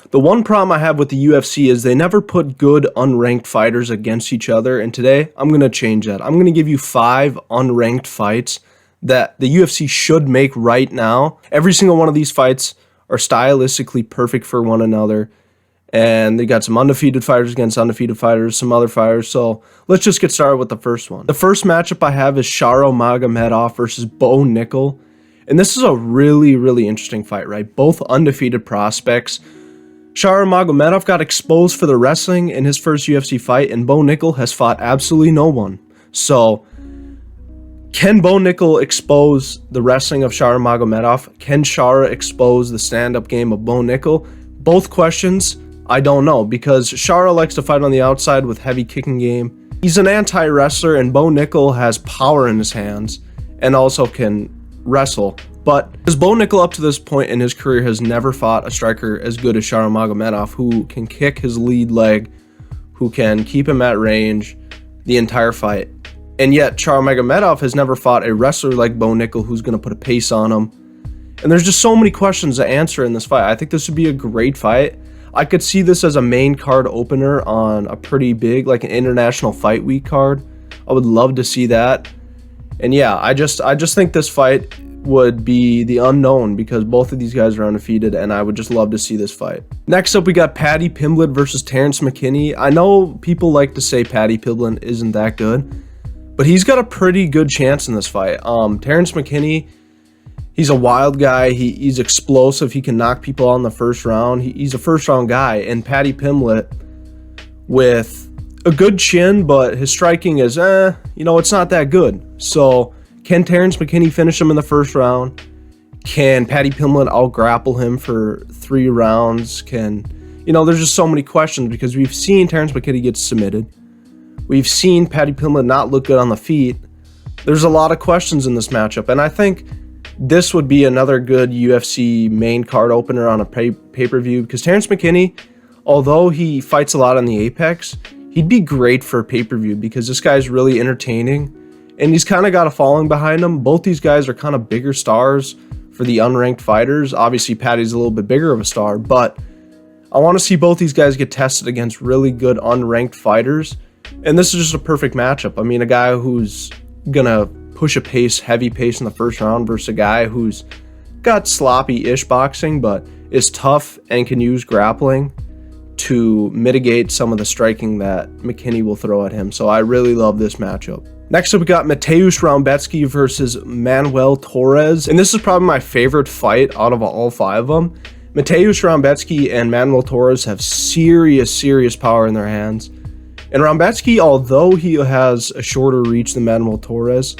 The one problem I have with the UFC is they never put good unranked fighters against each other, and today I'm going to change that. I'm going to give you 5 unranked fights that the UFC should make right now. Every single one of these fights are stylistically perfect for one another, and they got some undefeated fighters against undefeated fighters, some other fighters, so let's just get started with the first one. The first matchup I have is Sharo Magomedov versus Bo Nickal, and this is a really, really interesting fight, right? Both undefeated prospects. Sharo Magomedov got exposed for the wrestling in his first UFC fight, and Bo Nickal has fought absolutely no one. So, can Bo Nickal expose the wrestling of Sharo Magomedov? Can Sharo expose the stand-up game of Bo Nickal? Both questions, I don't know, because Sharo likes to fight on the outside with heavy kicking game. He's an anti-wrestler, and Bo Nickal has power in his hands and also can wrestle. But because Bo Nickal up to this point in his career has never fought a striker as good as Sharo Magomedov, who can kick his lead leg, who can keep him at range the entire fight. And yet Sharo Magomedov has never fought a wrestler like Bo Nickal who's going to put a pace on him. And there's just so many questions to answer in this fight. I think this would be a great fight. I could see this as a main card opener on a pretty big, like an International Fight Week card. I would love to see that. And yeah, I just think this fight would be the unknown because both of these guys are undefeated, and I would just love to see this fight. Next up, we got Paddy Pimblett versus Terence McKenna. I know people like to say Paddy Pimblett isn't that good, but he's got a pretty good chance in this fight. Terence McKenna, he's a wild guy. He's explosive. He can knock people out in the first round. He's a first round guy, and Paddy Pimblett with a good chin, but his striking is, it's not that good. So can Terence McKenna finish him in the first round? Can Paddy Pimblett out-grapple him for 3 rounds? There's just so many questions because we've seen Terence McKenna get submitted. We've seen Paddy Pimblett not look good on the feet. There's a lot of questions in this matchup, and I think this would be another good UFC main card opener on a pay-per-view because Terence McKenna, although he fights a lot on the Apex, he'd be great for a pay-per-view because this guy's really entertaining. And he's kind of got a following behind him. Both these guys are kind of bigger stars for the unranked fighters. Obviously, Paddy's a little bit bigger of a star, but I want to see both these guys get tested against really good unranked fighters. And this is just a perfect matchup. I mean, a guy who's going to push a pace, heavy pace in the first round versus a guy who's got sloppy-ish boxing, but is tough and can use grappling to mitigate some of the striking that McKenna will throw at him. So I really love this matchup. Next up, we got Mateusz Rebecki versus Manuel Torres. And this is probably my favorite fight out of all 5 of them. Mateusz Rebecki and Manuel Torres have serious power in their hands. And Rebecki, although he has a shorter reach than Manuel Torres,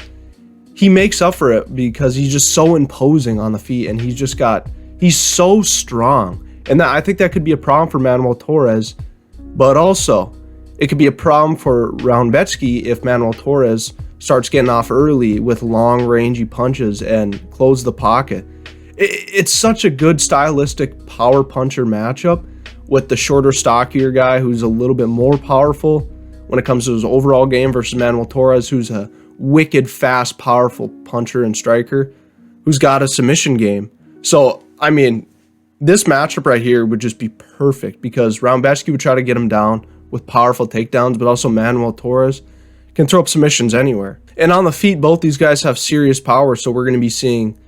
he makes up for it because he's just so imposing on the feet. And he's so strong. And I think that could be a problem for Manuel Torres. But also, it could be a problem for Rebecki if Manuel Torres starts getting off early with long, rangy punches and close the pocket. It's such a good stylistic power puncher matchup with the shorter, stockier guy who's a little bit more powerful when it comes to his overall game versus Manuel Torres, who's a wicked, fast, powerful puncher and striker who's got a submission game. So, I mean, this matchup right here would just be perfect because Rebecki would try to get him down with powerful takedowns, but also Manuel Torres can throw up submissions anywhere. And on the feet, both these guys have serious power, so we're going to be seeing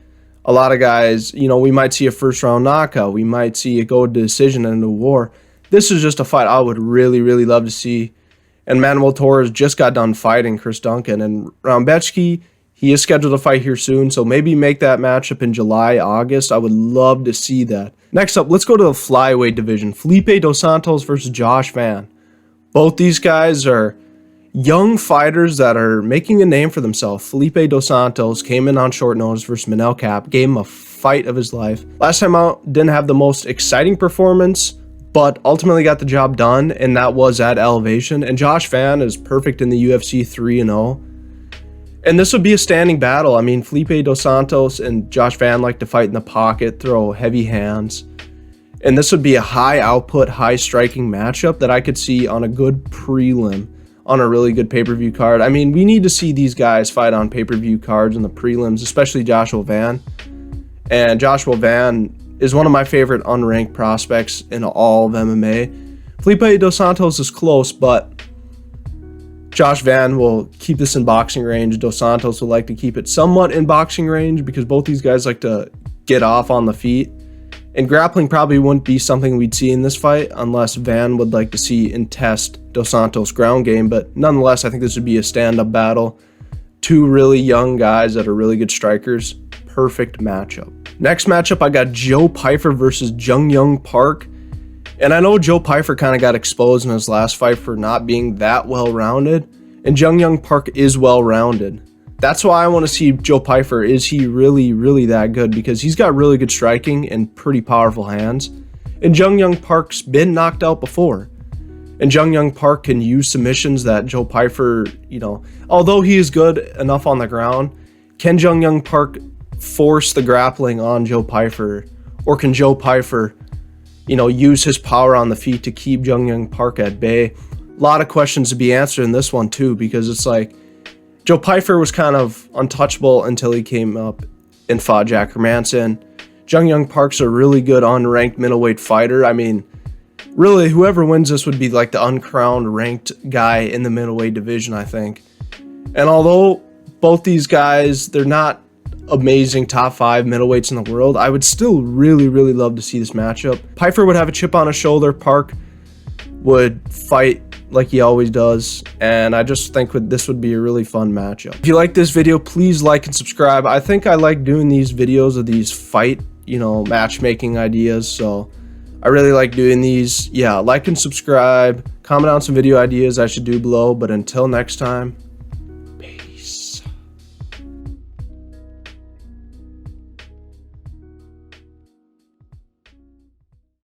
a lot of guys, we might see a first-round knockout. We might see it go to decision and into war. This is just a fight I would really, really love to see. And Manuel Torres just got done fighting Chris Duncan. And Rebecki, he is scheduled to fight here soon, so maybe make that matchup in July, August. I would love to see that. Next up, let's go to the flyweight division. Felipe dos Santos versus Josh Van. Both these guys are young fighters that are making a name for themselves. Felipe dos Santos came in on short notice versus Manuel, gave him a fight of his life. Last time out, didn't have the most exciting performance, but ultimately got the job done, and that was at elevation. And Josh Van is perfect in the UFC 3-0. And this would be a standing battle. I mean, Felipe dos Santos and Josh Van like to fight in the pocket, throw heavy hands. And this would be a high output, high striking matchup that I could see on a good prelim, on a really good pay-per-view card. I mean, we need to see these guys fight on pay-per-view cards in the prelims, especially Joshua Van. And Joshua Van is one of my favorite unranked prospects in all of MMA. Felipe dos Santos is close, but Josh Van will keep this in boxing range. Dos Santos will like to keep it somewhat in boxing range because both these guys like to get off on the feet. And grappling probably wouldn't be something we'd see in this fight unless Van would like to see and test Dos Santos' ground game. But nonetheless, I think this would be a stand-up battle. Two really young guys that are really good strikers. Perfect matchup. Next matchup, I got Joe Pyer versus Jung Park. And I know Joe Pyer kind of got exposed in his last fight for not being that well-rounded. And Jung Park is well-rounded. That's why I want to see Joe Pyer. Is he really, really that good? Because he's got really good striking and pretty powerful hands. And Jung Park's been knocked out before. And Jung Park can use submissions that Joe Pyer, although he is good enough on the ground, can Jung Park force the grappling on Joe Pyer? Or can Joe Pyer, use his power on the feet to keep Jung Park at bay? A lot of questions to be answered in this one too, because it's like, Joe Pyer was kind of untouchable until he came up and fought Jack Hermanson. Jung Park's a really good unranked middleweight fighter. I mean, really, whoever wins this would be like the uncrowned ranked guy in the middleweight division, I think. And although both these guys, they're not amazing top 5 middleweights in the world, I would still really, really love to see this matchup. Pyer would have a chip on his shoulder. Park would fight like he always does, and I just think this would be a really fun matchup. If you like this video, please like and subscribe. I think I like doing these videos of these fight, matchmaking ideas, so I really like doing these. Yeah, like and subscribe, comment on some video ideas I should do below, but until next time,